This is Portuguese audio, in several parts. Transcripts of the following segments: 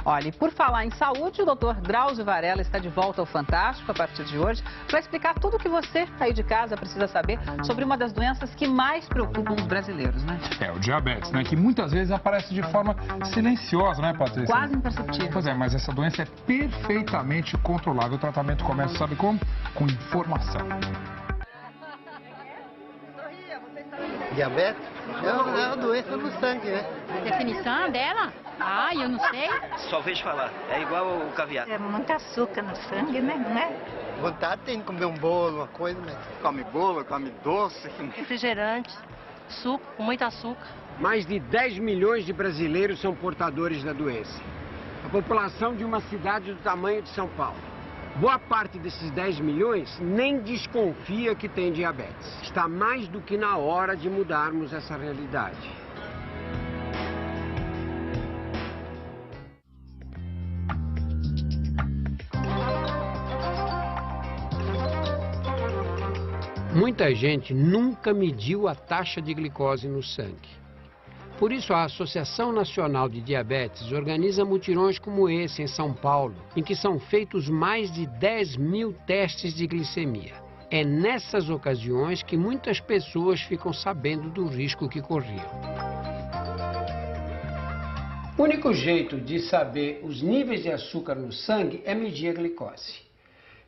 Olha, e por falar em saúde, o Dr. Drauzio Varela está de volta ao Fantástico a partir de hoje para explicar tudo o que você aí de casa precisa saber sobre uma das doenças que mais preocupam os brasileiros, né? É, o diabetes, né? Que muitas vezes aparece de forma silenciosa, né, Patrícia? Quase imperceptível. Pois é, mas essa doença é perfeitamente controlável. O tratamento começa, sabe como? Com informação. Diabetes é uma doença no sangue, né? Definição dela? Ah, eu não sei. Só vejo falar. É igual o caviar. É muito açúcar no sangue, né? Não é? Vontade tem de comer um bolo, uma coisa, mas... Come bolo, come doce. Refrigerante, suco, com muito açúcar. Mais de 10 milhões de brasileiros são portadores da doença. A população de uma cidade do tamanho de São Paulo. Boa parte desses 10 milhões nem desconfia que tem diabetes. Está mais do que na hora de mudarmos essa realidade. Muita gente nunca mediu a taxa de glicose no sangue. Por isso, a Associação Nacional de Diabetes organiza mutirões como esse em São Paulo, em que são feitos mais de 10 mil testes de glicemia. É nessas ocasiões que muitas pessoas ficam sabendo do risco que corriam. O único jeito de saber os níveis de açúcar no sangue é medir a glicose.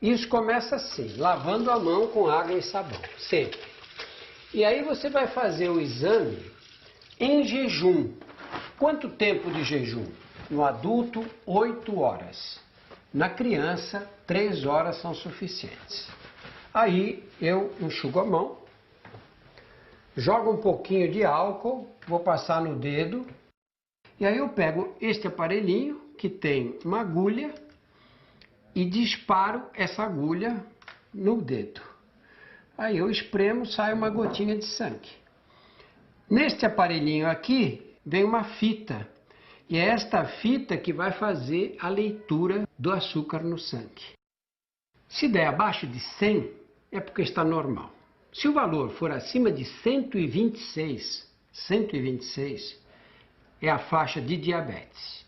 Isso começa assim, lavando a mão com água e sabão, sempre. E aí você vai fazer o exame em jejum. Quanto tempo de jejum? No adulto, 8 horas. Na criança, 3 horas são suficientes. Aí eu enxugo a mão, jogo um pouquinho de álcool, vou passar no dedo, e aí eu pego este aparelhinho, que tem uma agulha, e disparo essa agulha no dedo. Aí eu espremo, sai uma gotinha de sangue. Neste aparelhinho aqui, vem uma fita. E é esta fita que vai fazer a leitura do açúcar no sangue. Se der abaixo de 100, é porque está normal. Se o valor for acima de 126, é a faixa de diabetes.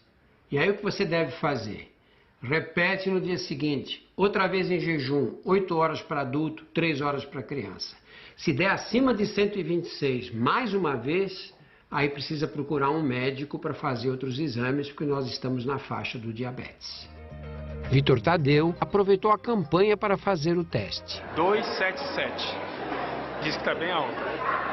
E aí o que você deve fazer? Repete no dia seguinte, outra vez em jejum, 8 horas para adulto, 3 horas para criança. Se der acima de 126, mais uma vez, aí precisa procurar um médico para fazer outros exames, porque nós estamos na faixa do diabetes. Vitor Tadeu aproveitou a campanha para fazer o teste. 277. Diz que está bem alto.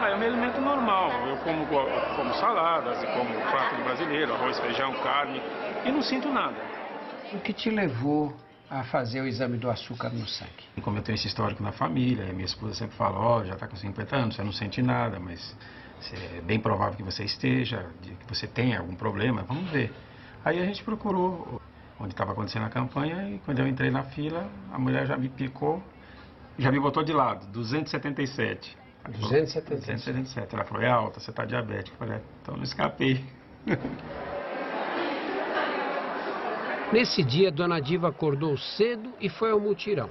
Eu me alimento normal. Eu como saladas, como prato brasileiro, arroz, feijão, carne, e não sinto nada. O que te levou a fazer o exame do açúcar no sangue? Como eu tenho esse histórico na família, minha esposa sempre fala, já está com 50 anos, você não sente nada, mas é bem provável que você esteja, que você tenha algum problema, vamos ver. Aí a gente procurou onde estava acontecendo a campanha e quando eu entrei na fila, a mulher já me picou, já me botou de lado, 277. 277. Ela falou, é alta, você está diabético. Eu falei, então não escapei. Nesse dia, Dona Diva acordou cedo e foi ao mutirão.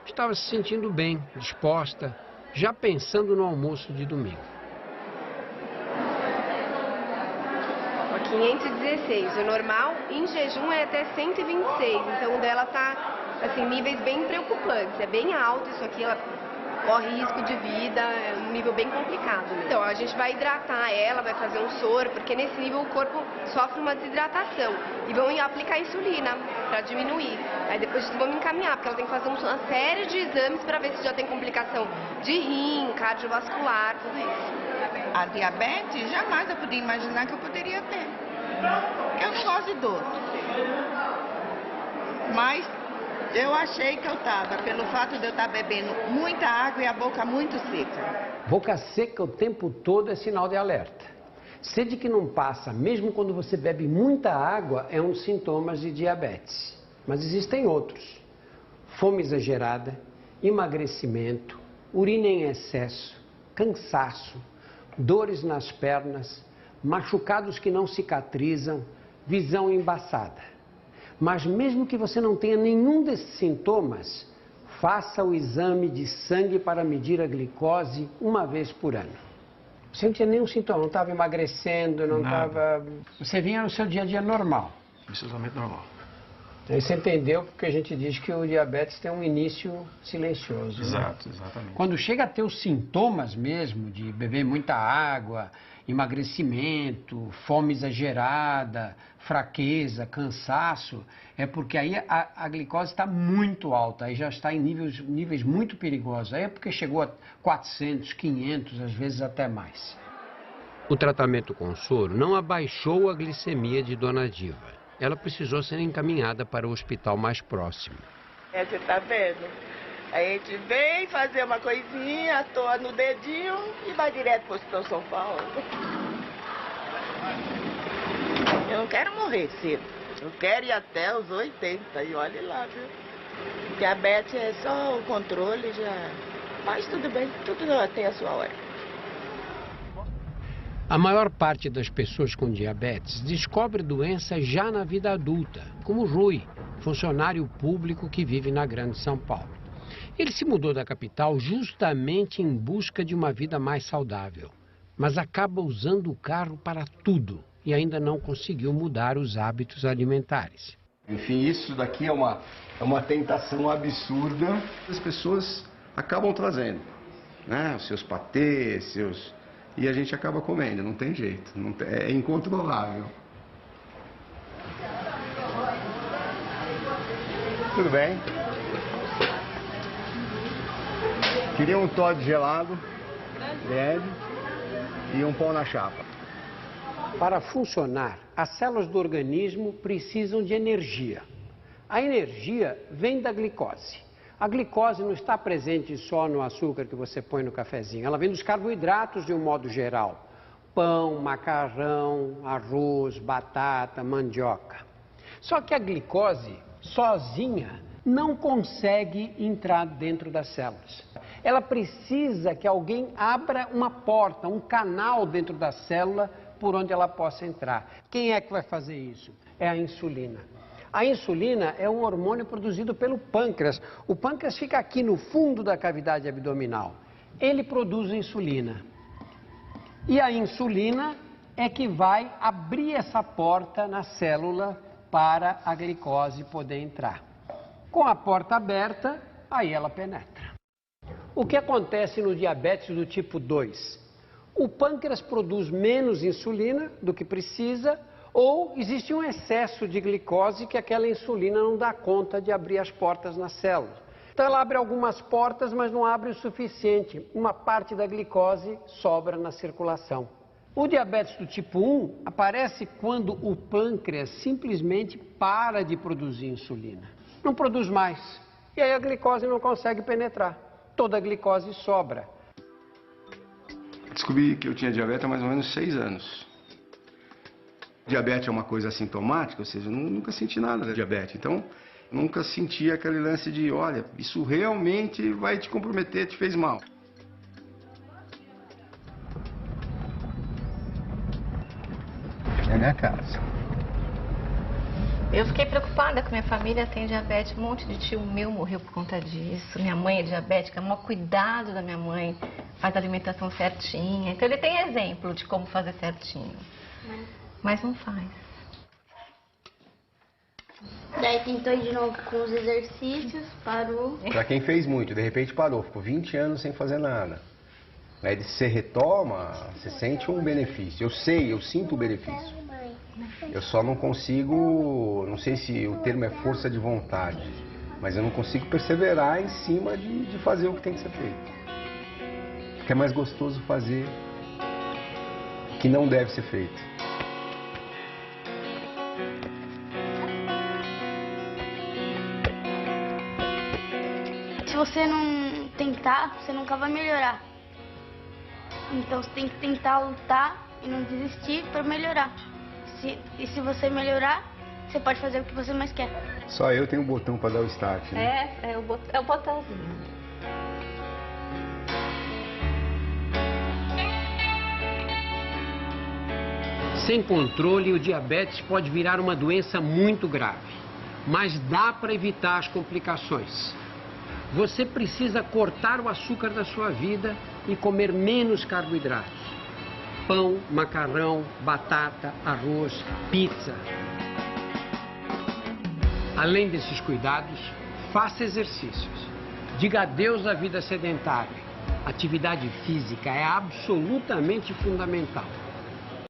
Estava se sentindo bem, disposta, já pensando no almoço de domingo. 516, o normal em jejum é até 126, então o dela está assim, níveis bem preocupantes, é bem alto isso aqui, ela corre risco de vida, é um nível bem complicado. Então a gente vai hidratar ela, vai fazer um soro, porque nesse nível o corpo sofre uma desidratação e vão aplicar insulina para diminuir. Aí depois vamos encaminhar, porque ela tem que fazer uma série de exames para ver se já tem complicação de rim, cardiovascular, tudo isso. A diabetes, jamais eu podia imaginar que eu poderia ter. Eu não gosto de doce. Mas eu achei que eu estava, pelo fato de eu estar bebendo muita água e a boca muito seca. Boca seca o tempo todo é sinal de alerta. Sede que não passa, mesmo quando você bebe muita água, é um dos sintomas de diabetes. Mas existem outros. Fome exagerada, emagrecimento, urina em excesso, cansaço, dores nas pernas, machucados que não cicatrizam, visão embaçada. Mas mesmo que você não tenha nenhum desses sintomas, faça o exame de sangue para medir a glicose uma vez por ano. Você não tinha nenhum sintoma, não estava emagrecendo, não estava... Você vinha no seu dia a dia normal. absolutamente normal. Aí você entendeu porque a gente diz que o diabetes tem um início silencioso. Exato, né? exatamente. Quando chega a ter os sintomas mesmo de beber muita água, emagrecimento, fome exagerada, fraqueza, cansaço, é porque aí a glicose está muito alta, aí já está em níveis muito perigosos. Aí é porque chegou a 400, 500, às vezes até mais. O tratamento com soro não abaixou a glicemia de Dona Diva. Ela precisou ser encaminhada para o hospital mais próximo. Você tá vendo? A gente vem fazer uma coisinha, atoa no dedinho e vai direto pro Hospital São Paulo. Eu não quero morrer cedo. Eu quero ir até os 80 e olhe lá, viu? Diabetes é só o controle já. Mas tudo bem, tudo tem a sua hora. A maior parte das pessoas com diabetes descobre doença já na vida adulta, como Rui, funcionário público que vive na Grande São Paulo. Ele se mudou da capital justamente em busca de uma vida mais saudável, mas acaba usando o carro para tudo e ainda não conseguiu mudar os hábitos alimentares. Enfim, isso daqui é uma tentação absurda. As pessoas acabam trazendo, né? Os seus patês, e a gente acaba comendo, não tem jeito, é incontrolável. Tudo bem? Queria um Toddy gelado, leve, e um pão na chapa. Para funcionar, as células do organismo precisam de energia. A energia vem da glicose. A glicose não está presente só no açúcar que você põe no cafezinho, ela vem dos carboidratos de um modo geral. Pão, macarrão, arroz, batata, mandioca. Só que a glicose, sozinha, não consegue entrar dentro das células. Ela precisa que alguém abra uma porta, um canal dentro da célula por onde ela possa entrar. Quem é que vai fazer isso? É a insulina. A insulina é um hormônio produzido pelo pâncreas. O pâncreas fica aqui no fundo da cavidade abdominal. Ele produz insulina. E a insulina é que vai abrir essa porta na célula para a glicose poder entrar. Com a porta aberta, aí ela penetra. O que acontece no diabetes do tipo 2? O pâncreas produz menos insulina do que precisa, ou existe um excesso de glicose que aquela insulina não dá conta de abrir as portas nas células. Então ela abre algumas portas, mas não abre o suficiente. Uma parte da glicose sobra na circulação. O diabetes do tipo 1 aparece quando o pâncreas simplesmente para de produzir insulina. Não produz mais. E aí a glicose não consegue penetrar. Toda a glicose sobra. Descobri que eu tinha diabetes há mais ou menos 6 anos. Diabetes é uma coisa assintomática, ou seja, eu nunca senti nada de diabetes. Então, nunca senti aquele lance de, olha, isso realmente vai te comprometer, te fez mal. É minha casa. Eu fiquei preocupada com minha família, tem diabetes, um monte de tio meu morreu por conta disso. Minha mãe é diabética, o maior cuidado da minha mãe, faz a alimentação certinha. Então ele tem exemplo de como fazer certinho, mas não faz. Daí tentou de novo com os exercícios, parou. Pra quem fez muito, de repente parou, ficou 20 anos sem fazer nada. Aí você retoma, você sente um benefício. Eu sinto o benefício. Eu só não consigo, não sei se o termo é força de vontade, mas eu não consigo perseverar em cima de fazer o que tem que ser feito. Porque é mais gostoso fazer o que não deve ser feito. Se você não tentar, você nunca vai melhorar. Então você tem que tentar lutar e não desistir para melhorar. E se você melhorar, você pode fazer o que você mais quer. Só eu tenho um botão para dar o start, né? É o botãozinho. Sem controle, o diabetes pode virar uma doença muito grave, mas dá para evitar as complicações. Você precisa cortar o açúcar da sua vida e comer menos carboidratos. Pão, macarrão, batata, arroz, pizza. Além desses cuidados, faça exercícios. Diga adeus à vida sedentária. Atividade física é absolutamente fundamental.